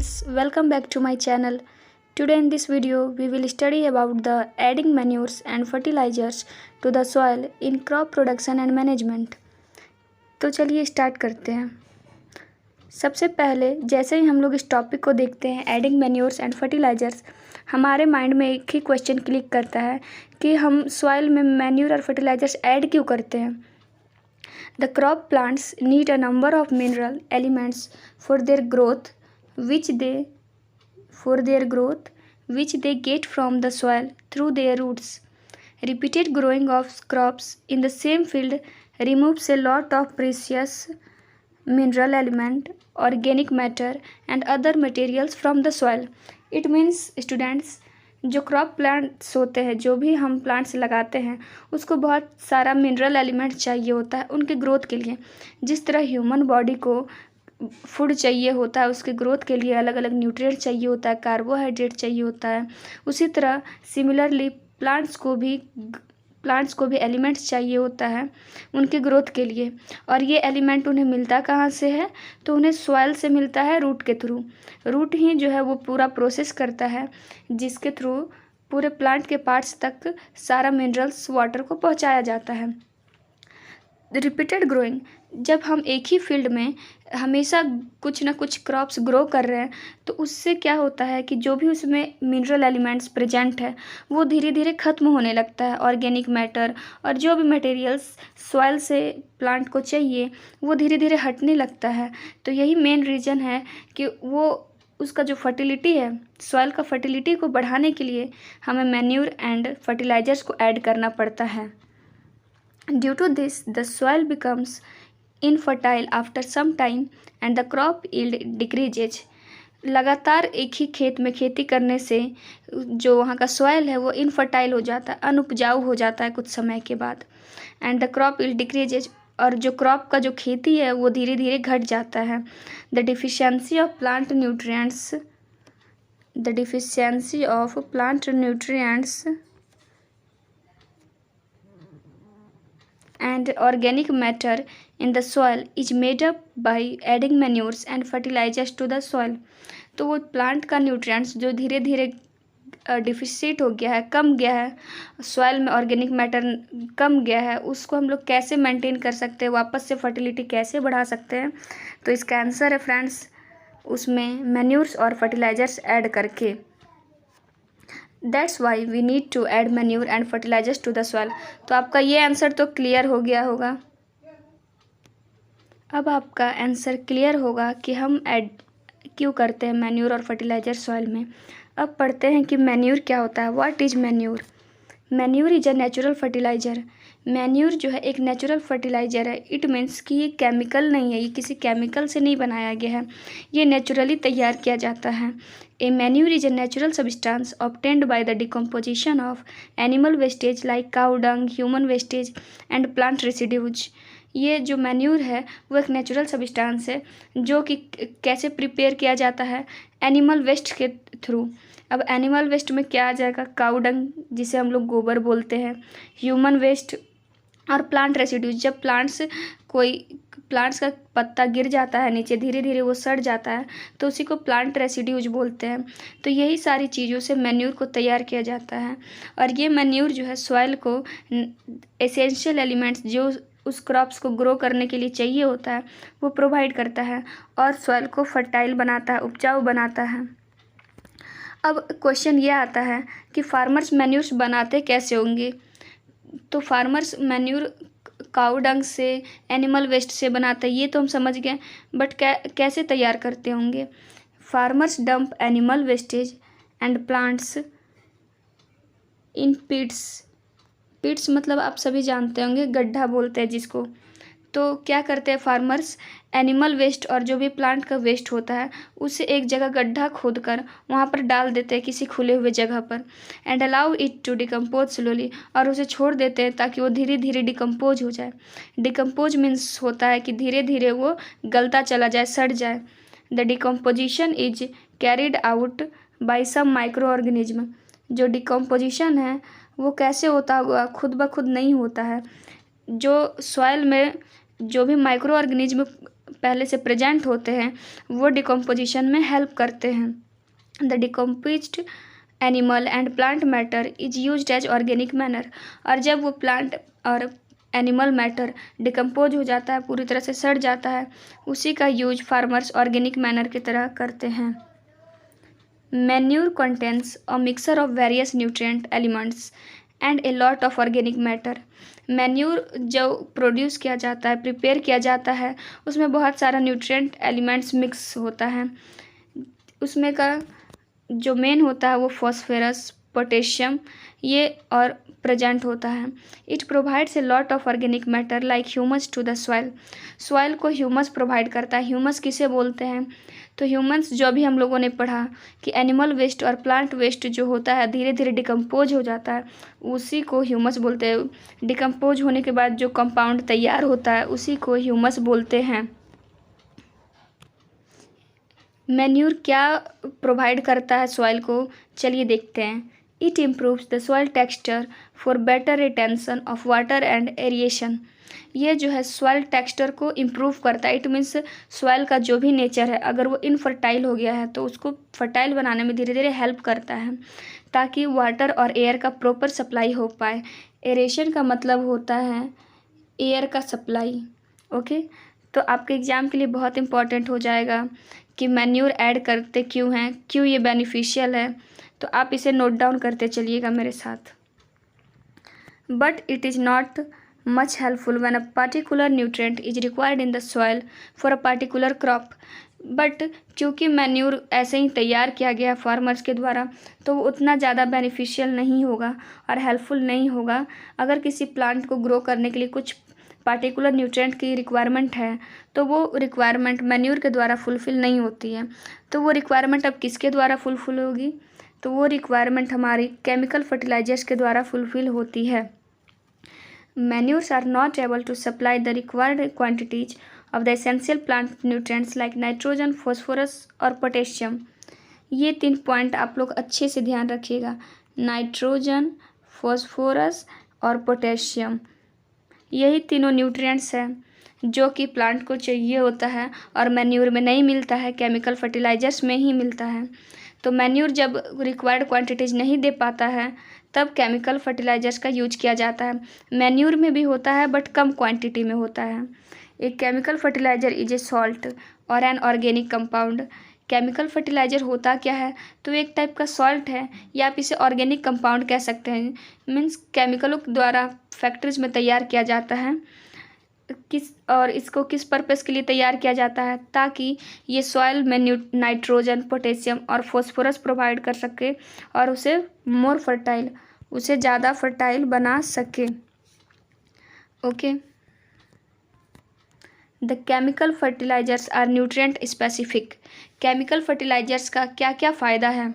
friends, welcome back to my channel. Today in this video we will study about the adding manures and fertilizers to the soil in crop production and management. तो चलिए start करते हैं। सबसे पहले जैसे ही हम लोग इस टॉपिक को देखते हैं एडिंग मैन्योर्स एंड फर्टिलाइजर्स, हमारे माइंड में एक ही क्वेश्चन क्लिक करता है कि हम सॉइल में मैन्योर और फर्टिलाइजर्स ऐड क्यों करते हैं। The crop plants need a number of mineral elements for their growth, which they get from the soil through their roots. Repeated growing of crops in the same field removes a lot of precious mineral element, organic matter, and other materials from the soil. It means students, जो crop plants होते हैं, जो भी हम plants लगाते हैं, उसको बहुत सारा मिनरल एलिमेंट चाहिए होता है उनके ग्रोथ के लिए। जिस तरह ह्यूमन बॉडी को फूड चाहिए होता है, उसके ग्रोथ के लिए अलग अलग न्यूट्रिएंट चाहिए होता है, कार्बोहाइड्रेट चाहिए होता है, उसी तरह सिमिलरली प्लांट्स को भी एलिमेंट्स चाहिए होता है उनके ग्रोथ के लिए। और ये एलिमेंट उन्हें मिलता कहाँ से है? तो उन्हें सॉइल से मिलता है, रूट के थ्रू। रूट ही जो है वो पूरा प्रोसेस करता है जिसके थ्रू पूरे प्लांट के पार्ट्स तक सारा मिनरल्स वाटर को पहुंचाया जाता है। रिपीटेड ग्रोइंग, जब हम एक ही फील्ड में हमेशा कुछ ना कुछ क्रॉप्स ग्रो कर रहे हैं तो उससे क्या होता है कि जो भी उसमें मिनरल एलिमेंट्स प्रेजेंट है वो धीरे धीरे ख़त्म होने लगता है। ऑर्गेनिक मैटर और जो भी मटेरियल्स सॉइल से प्लांट को चाहिए वो धीरे धीरे हटने लगता है। तो यही मेन रीज़न है कि वो उसका जो फर्टिलिटी है, सॉइल का फर्टिलिटी को बढ़ाने के लिए हमें मैन्योर एंड फर्टिलाइजर्स को ऐड करना पड़ता है। Due to this, the soil becomes infertile after some time and the crop yield decreases. लगातार एक ही खेत में खेती करने से जो वहाँ का सॉइल है वो इनफर्टाइल हो जाता है, अनुपजाऊ हो जाता है कुछ समय के बाद। And the crop yield decreases, और जो क्रॉप का जो खेती है वो धीरे धीरे घट जाता है। The deficiency of plant nutrients and organic matter in the soil is made up by adding manures and fertilizers to the soil. तो वो प्लांट का न्यूट्रिएंट्स जो धीरे धीरे डिफिसिट हो गया है, कम गया है, सॉइल में ऑर्गेनिक मैटर कम गया है, उसको हम लोग कैसे मेंटेन कर सकते हैं, वापस से फर्टिलिटी कैसे बढ़ा सकते हैं? तो इसका आंसर है फ्रेंड्स उसमें मैन्योर्स और फर्टिलाइजर्स ऐड करके। That's why we need to add manure and fertilizers to the soil. तो आपका ये आंसर तो क्लियर हो गया होगा। अब आपका आंसर क्लियर होगा कि हम ऐड क्यों करते हैं मैन्योर और फर्टिलाइजर सॉइल में। अब पढ़ते हैं कि मैन्योर क्या होता है। What is manure? Manure is a natural fertilizer. Manure जो है एक नेचुरल फर्टिलाइज़र है। इट मीन्स कि ये केमिकल नहीं है, ये किसी केमिकल से नहीं बनाया गया है, ये नेचुरली तैयार किया जाता है। A manure is a natural substance obtained by the decomposition of animal wastage like cow dung, human wastage and plant residues. ये जो मैन्योर है वो एक नेचुरल सब्सटेंस है जो कि कैसे प्रिपेयर किया जाता है? एनिमल वेस्ट के थ्रू। अब एनिमल वेस्ट में क्या आ जाएगा? काउ डंग, जिसे हम लोग गोबर बोलते हैं, ह्यूमन वेस्ट और प्लांट रेसिड्यूज। जब प्लांट्स का पत्ता गिर जाता है नीचे, धीरे धीरे वो सड़ जाता है तो उसी को प्लांट रेसिड्यूज बोलते हैं। तो यही सारी चीज़ों से मैन्योर को तैयार किया जाता है। और ये मैन्योर जो है सॉइल को एसेंशियल एलिमेंट्स जो उस क्रॉप्स को ग्रो करने के लिए चाहिए होता है वो प्रोवाइड करता है और सॉइल को फर्टाइल बनाता है, उपजाऊ बनाता है। अब क्वेश्चन ये आता है कि फार्मर्स मैन्योर्स बनाते कैसे होंगे? तो फार्मर्स मैन्योर काउ डंग से, एनिमल वेस्ट से बनाते हैं, ये तो हम समझ गए, बट कैसे तैयार करते होंगे? Farmers dump animal wastage and plants in pits मतलब आप सभी जानते होंगे, गड्ढा बोलते हैं जिसको। तो क्या करते हैं फार्मर्स? एनिमल वेस्ट और जो भी प्लांट का वेस्ट होता है उसे एक जगह गड्ढा खोदकर वहाँ पर डाल देते हैं किसी खुले हुए जगह पर। And allow it to decompose slowly, और उसे छोड़ देते हैं ताकि वो धीरे धीरे डिकम्पोज हो जाए। डिकम्पोज मीन्स होता है कि धीरे धीरे वो गलता चला जाए, सड़ जाए। The decomposition is carried out by some micro organism. जो डिकम्पोजिशन है वो कैसे होता होगा? खुद ब खुद नहीं होता है। जो सॉइल में जो भी माइक्रो ऑर्गेनिज्म पहले से प्रेजेंट होते हैं वो डिकम्पोजिशन में हेल्प करते हैं। The decomposed animal and plant matter is used as organic manner. और जब वो प्लांट और एनिमल मैटर डिकम्पोज हो जाता है, पूरी तरह से सड़ जाता है, उसी का यूज फार्मर्स ऑर्गेनिक मैनर की तरह करते हैं। Manure contains a mixer of various nutrient elements and A lot of organic matter. Manure जो प्रोड्यूस किया जाता है, प्रिपेयर किया जाता है, उसमें बहुत सारा न्यूट्रिएंट एलिमेंट्स मिक्स होता है। उसमें का जो मेन होता है वो फॉस्फेरस, पोटेशियम ये और प्रेजेंट होता है। It provides a lot of organic matter like humus to the soil. Soil को ह्यूमस प्रोवाइड करता है। ह्यूमस किसे बोलते हैं? तो ह्यूमस जो भी हम लोगों ने पढ़ा कि एनिमल वेस्ट और प्लांट वेस्ट जो होता है धीरे धीरे डिकम्पोज हो जाता है, उसी को ह्यूमस बोलते हैं। डिकम्पोज होने के बाद जो कंपाउंड तैयार होता है उसी को ह्यूमस बोलते हैं। मैन्यूर क्या प्रोवाइड करता है सॉइल को, चलिए देखते हैं। It improves the soil texture for better retention of water and aeration. ये जो है सॉइल टेक्सचर को इम्प्रूव करता है। इट मीन्स सॉइल का जो भी नेचर है अगर वो इनफर्टाइल हो गया है तो उसको फर्टाइल बनाने में धीरे धीरे हेल्प करता है ताकि वाटर और एयर का प्रॉपर सप्लाई हो पाए। एरेशन का मतलब होता है एयर का सप्लाई। ओके, तो आपके एग्ज़ाम के लिए बहुत इंपॉर्टेंट हो जाएगा कि मैन्यूर ऐड करते क्यों हैं, क्यों ये बेनिफिशियल है, तो आप इसे नोट डाउन करते चलिएगा मेरे साथ। But it is not much helpful when a particular nutrient is required in the soil for a particular crop. But क्योंकि मैन्यूर ऐसे ही तैयार किया गया फार्मर्स के द्वारा तो वो उतना ज़्यादा बेनिफिशियल नहीं होगा और हेल्पफुल नहीं होगा। अगर किसी प्लांट को ग्रो करने के लिए कुछ पार्टिकुलर न्यूट्रिएंट की रिक्वायरमेंट है तो वो रिक्वायरमेंट मैन्यूर के द्वारा फुलफ़िल नहीं होती है। तो वो रिक्वायरमेंट अब किसके द्वारा फुलफ़िल होगी? तो वो रिक्वायरमेंट हमारी केमिकल फर्टिलाइजर्स के द्वारा फुलफ़िल होती है। Manures are not able to supply the required quantities of the essential plant nutrients like nitrogen, phosphorus और पोटेशियम। ये 3 पॉइंट आप लोग अच्छे से ध्यान रखिएगा, नाइट्रोजन, फॉस्फोरस और पोटेशियम। यही तीनों न्यूट्रिएंट्स हैं जो कि प्लांट को चाहिए होता है और मैन्यूर में नहीं मिलता है, केमिकल फर्टिलाइजर्स में ही मिलता है। तो मैन्यूर जब रिक्वायर्ड क्वांटिटीज़ नहीं दे पाता है तब केमिकल फर्टिलाइजर्स का यूज किया जाता है। मैन्यूर में भी होता है बट कम क्वांटिटी में होता है। एक chemical fertilizer is a salt or an organic compound. Chemical fertilizer होता क्या है? तो एक टाइप का सॉल्ट है या आप इसे ऑर्गेनिक कंपाउंड कह सकते हैं। मीन्स केमिकलों के द्वारा फैक्ट्रीज में तैयार किया जाता है। इसको किस पर्पस के लिए तैयार किया जाता है? ताकि ये सॉइल में नाइट्रोजन, पोटेशियम और फॉस्फोरस प्रोवाइड कर सके और उसे ज़्यादा फर्टाइल बना सके। Okay, the chemical fertilizers are nutrient specific. Chemical fertilizers का क्या क्या फ़ायदा है?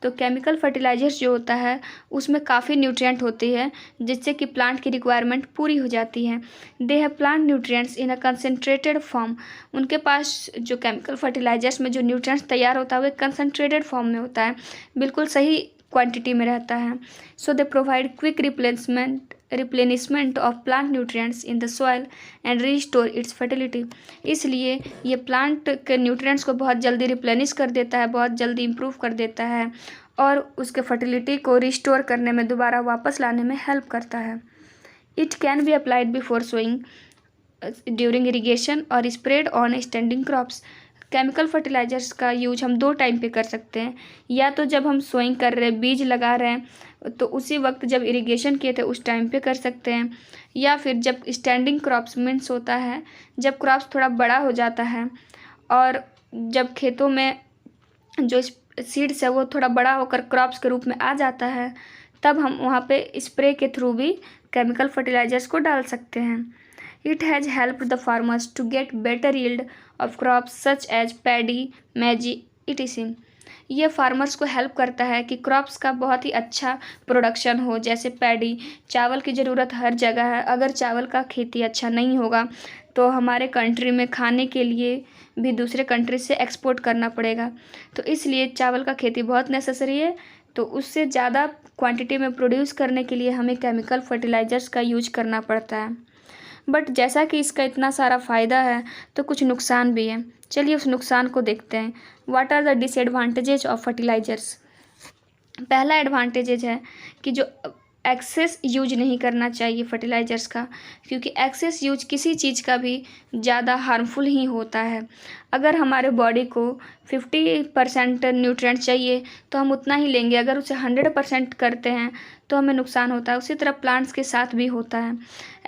तो केमिकल फर्टिलाइजर्स जो होता है उसमें काफ़ी न्यूट्रिएंट होती है जिससे कि प्लांट की रिक्वायरमेंट पूरी हो जाती है। They have plant nutrients in a concentrated form. उनके पास जो केमिकल फर्टिलाइजर्स में जो न्यूट्रिएंट्स तैयार होता है वो एक कंसनट्रेटेड फॉर्म में होता है, बिल्कुल सही क्वांटिटी में रहता है। So they provide quick replenishment of plant nutrients in the soil and restore its fertility. इसलिए ये प्लांट के न्यूट्रिएंट्स को बहुत जल्दी रिप्लेनिश कर देता है, बहुत जल्दी इम्प्रूव कर देता है और उसके फर्टिलिटी को रिस्टोर करने में, दोबारा वापस लाने में हेल्प करता है। It can be applied before sowing, during irrigation or spread on standing crops. Chemical fertilizers का यूज हम 2 टाइम पे कर सकते हैं, या तो जब हम सोइंग कर रहे हैं, बीज लगा रहे हैं तो उसी वक्त जब इरिगेशन किए थे उस टाइम पे कर सकते हैं, या फिर जब स्टैंडिंग क्रॉप्स मीन्स होता है जब क्रॉप्स थोड़ा बड़ा हो जाता है और जब खेतों में जो सीड्स है वो थोड़ा बड़ा होकर क्रॉप्स के रूप में आ जाता है, तब हम वहाँ पे स्प्रे के थ्रू भी केमिकल फर्टिलाइजर्स को डाल सकते हैं। It has helped the farmers to get better yield of crops such as paddy, maize, etc. ये फार्मर्स को हेल्प करता है कि क्रॉप्स का बहुत ही अच्छा प्रोडक्शन हो, जैसे पैडी। चावल की ज़रूरत हर जगह है, अगर चावल का खेती अच्छा नहीं होगा तो हमारे कंट्री में खाने के लिए भी दूसरे कंट्री से एक्सपोर्ट करना पड़ेगा। तो इसलिए चावल का खेती बहुत नेसेसरी है। तो उससे ज़्यादा क्वांटिटी में प्रोड्यूस करने के लिए हमें केमिकल फर्टिलाइजर्स का यूज करना पड़ता है। बट जैसा कि इसका इतना सारा फ़ायदा है तो कुछ नुकसान भी है। चलिए उस नुकसान को देखते हैं। What are the disadvantages of fertilizers. पहला एडवांटेजेज है कि जो एक्सेस यूज नहीं करना चाहिए फर्टिलाइजर्स का, क्योंकि एक्सेस यूज किसी चीज़ का भी ज़्यादा हार्मफुल ही होता है। अगर हमारे बॉडी को 50% न्यूट्रिएंट चाहिए तो हम उतना ही लेंगे, अगर उसे 100% करते हैं तो हमें नुकसान होता है। उसी तरह प्लांट्स के साथ भी होता है।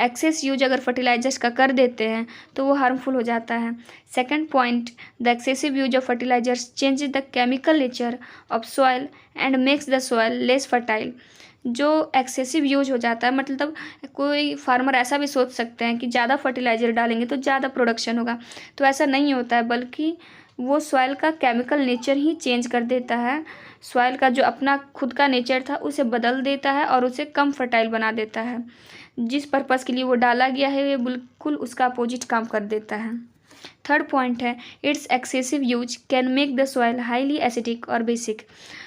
एक्सेस यूज अगर फर्टिलाइजर्स का कर देते हैं तो वो हार्मफुल हो जाता है। Second point, the excessive use of fertilizers changes the chemical nature of soil and makes the soil less fertile. जो एक्सेसिव यूज हो जाता है, मतलब कोई फार्मर ऐसा भी सोच सकते हैं कि ज़्यादा फर्टिलाइज़र डालेंगे तो ज़्यादा प्रोडक्शन होगा, तो ऐसा नहीं होता है, बल्कि वो सॉइल का केमिकल नेचर ही चेंज कर देता है। सॉइल का जो अपना खुद का नेचर था उसे बदल देता है और उसे कम फर्टाइल बना देता है। जिस पर्पज़ के लिए वो डाला गया है ये बिल्कुल उसका अपोजिट काम कर देता है। थर्ड पॉइंट है, it's excessive use can make the soil highly acidic और बेसिक।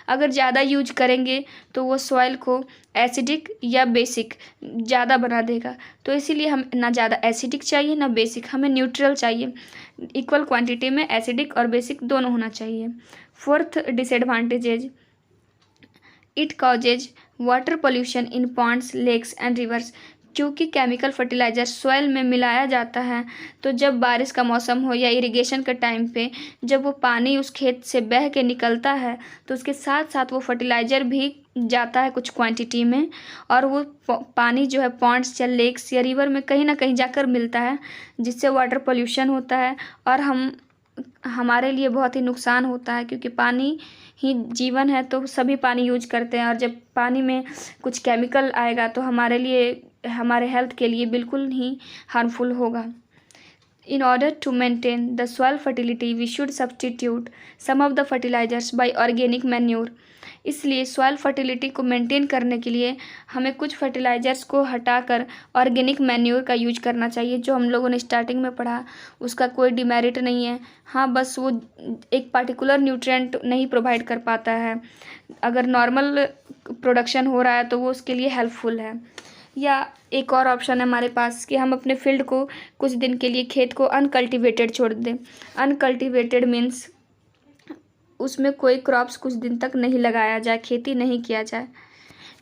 अगर ज़्यादा यूज करेंगे तो वो सॉइल को एसिडिक या बेसिक ज़्यादा बना देगा। तो इसीलिए हम ना ज़्यादा एसिडिक चाहिए ना बेसिक, हमें न्यूट्रल चाहिए। इक्वल क्वांटिटी में एसिडिक और बेसिक दोनों होना चाहिए। Fourth disadvantages, it causes water pollution in ponds, lakes and rivers. क्योंकि केमिकल फर्टिलाइज़र सॉइल में मिलाया जाता है तो जब बारिश का मौसम हो या इरिगेशन के टाइम पे जब वो पानी उस खेत से बह के निकलता है तो उसके साथ साथ वो फर्टिलाइज़र भी जाता है कुछ क्वांटिटी में, और वो पानी जो है पॉन्ड्स या लेक्स या रिवर में कहीं ना कहीं जाकर मिलता है, जिससे वाटर पोल्यूशन होता है और हमारे लिए बहुत ही नुकसान होता है। क्योंकि पानी ही जीवन है तो सभी पानी यूज करते हैं, और जब पानी में कुछ केमिकल आएगा तो हमारे लिए, हमारे हेल्थ के लिए बिल्कुल ही हार्मफुल होगा। In order to maintain the soil fertility, we should substitute some of the fertilizers by organic manure. इसलिए सॉइल फर्टिलिटी को मेंटेन करने के लिए हमें कुछ फर्टिलाइज़र्स को हटाकर ऑर्गेनिक मैन्योर का यूज करना चाहिए। जो हम लोगों ने स्टार्टिंग में पढ़ा उसका कोई डिमेरिट नहीं है। हाँ, बस वो एक पार्टिकुलर न्यूट्रिएंट नहीं प्रोवाइड कर पाता है। अगर नॉर्मल प्रोडक्शन हो रहा है तो वो उसके लिए हेल्पफुल है। या एक और ऑप्शन है हमारे पास कि हम अपने फील्ड को कुछ दिन के लिए खेत को अनकल्टिवेटेड छोड़ दें। अनकल्टिवेटेड मीन्स उसमें कोई क्रॉप्स कुछ दिन तक नहीं लगाया जाए, खेती नहीं किया जाए।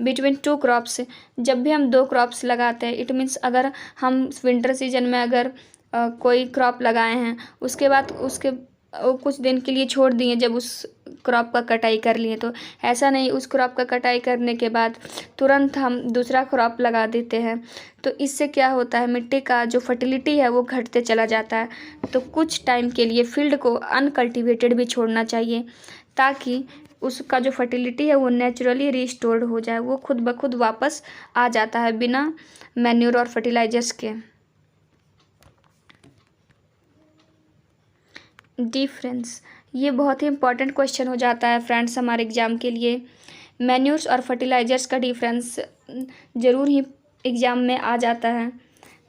बिटवीन टू क्रॉप्स, जब भी हम दो क्रॉप्स लगाते हैं, इट मीन्स अगर हम विंटर सीजन में अगर कोई क्रॉप लगाए हैं उसके बाद उसके कुछ दिन के लिए छोड़ दिए, जब उस क्रॉप का कटाई कर लिए, तो ऐसा नहीं उस क्रॉप का कटाई करने के बाद तुरंत हम दूसरा क्रॉप लगा देते हैं। तो इससे क्या होता है, मिट्टी का जो फर्टिलिटी है वो घटते चला जाता है। तो कुछ टाइम के लिए फील्ड को अनकल्टिवेटेड भी छोड़ना चाहिए ताकि उसका जो फर्टिलिटी है वो नेचुरली रिस्टोर्ड हो जाए, वो खुद ब खुद वापस आ जाता है बिना मैन्योर और फर्टिलाइजर्स के। डिफरेंस, ये बहुत ही इंपॉर्टेंट क्वेश्चन हो जाता है फ्रेंड्स हमारे एग्ज़ाम के लिए। मैन्योर्स और फर्टिलाइजर्स का डिफरेंस ज़रूर ही एग्ज़ाम में आ जाता है,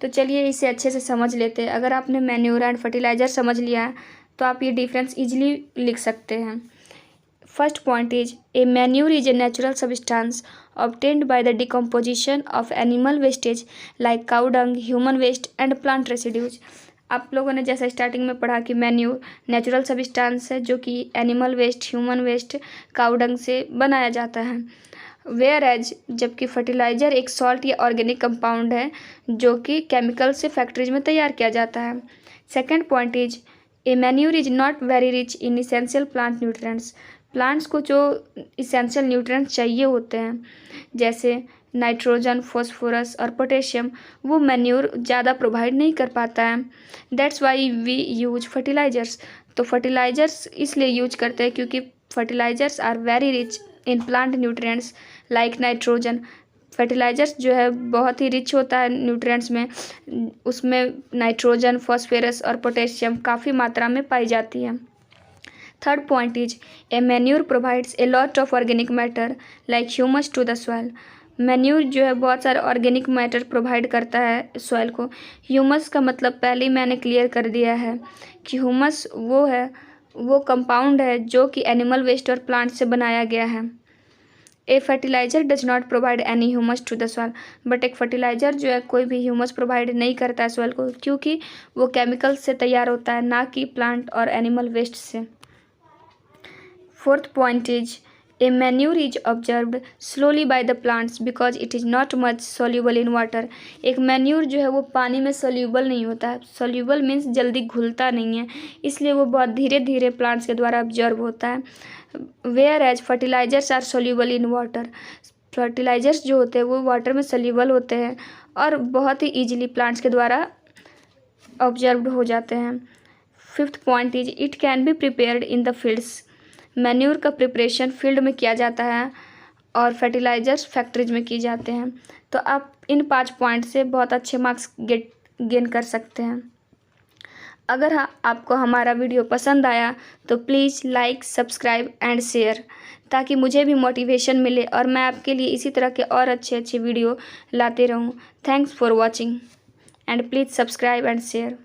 तो चलिए इसे अच्छे से समझ लेते हैं। अगर आपने मैन्योर एंड फर्टिलाइजर समझ लिया है तो आप ये डिफरेंस इजीली लिख सकते हैं। First point is, a manure is a natural substance obtained by the decomposition of animal wastage like cow dung, human waste and plant residues। आप लोगों ने जैसा स्टार्टिंग में पढ़ा कि मैन्योर नेचुरल सब्सटेंस है जो कि animal waste, human waste, cow dung से बनाया जाता है। वेयर एज, जबकि फर्टिलाइज़र एक सॉल्ट या ऑर्गेनिक कंपाउंड है जो कि केमिकल से फैक्ट्रीज में तैयार किया जाता है। Second point is, a manure is not very rich in essential plant nutrients. Plants को जो इसेंशियल न्यूट्रिएंट्स चाहिए होते हैं जैसे नाइट्रोजन, फॉस्फोरस और पोटेशियम, वो मैन्योर ज़्यादा प्रोवाइड नहीं कर पाता है। That's why we use fertilizers. तो फर्टिलाइजर्स इसलिए यूज करते हैं क्योंकि fertilizers are very rich in plant nutrients like nitrogen. Fertilizers जो है बहुत ही रिच होता है न्यूट्रिएंट्स में, उसमें नाइट्रोजन, फॉस्फोरस और पोटेशियम काफ़ी मात्रा में पाई जाती है। Third point is, a manure provides a lot of organic matter like humus to the soil. Manure जो है बहुत सारे ऑर्गेनिक मैटर प्रोवाइड करता है सॉइल को। ह्यूमस का मतलब पहले ही मैंने क्लियर कर दिया है कि ह्यूमस वो कंपाउंड है जो कि एनिमल वेस्ट और प्लांट से बनाया गया है। A fertilizer does not provide any humus to the soil, but एक फर्टिलाइज़र जो है कोई भी ह्यूमस प्रोवाइड नहीं करता है सॉइल को, क्योंकि वो केमिकल से तैयार होता है, ना कि प्लांट और एनिमल वेस्ट से। Fourth point is A manure is observed slowly by the plants because it is not much soluble in water. एक मैन्यूर जो है वो पानी में सोल्यूबल नहीं होता है, सोल्यूबल मीन्स जल्दी घुलता नहीं है, इसलिए वो बहुत धीरे धीरे प्लांट्स के द्वारा ऑब्जर्व होता है। Whereas fertilizers are soluble in water, fertilizers जो होते हैं वो वाटर में सोल्यूबल होते हैं और बहुत ही ईजिली प्लांट्स के द्वारा ऑब्जर्व्ड हो जाते हैं। Fifth point is it can be prepared in the fields, manure का प्रिपरेशन फील्ड में किया जाता है और फर्टिलाइजर्स फैक्ट्रीज में किए जाते हैं। तो आप इन 5 पॉइंट से बहुत अच्छे मार्क्स गेन कर सकते हैं। अगर आपको हमारा वीडियो पसंद आया तो please like, subscribe and share, ताकि मुझे भी मोटिवेशन मिले और मैं आपके लिए इसी तरह के और अच्छे अच्छे वीडियो लाते रहूं। Thanks for watching and please subscribe and share.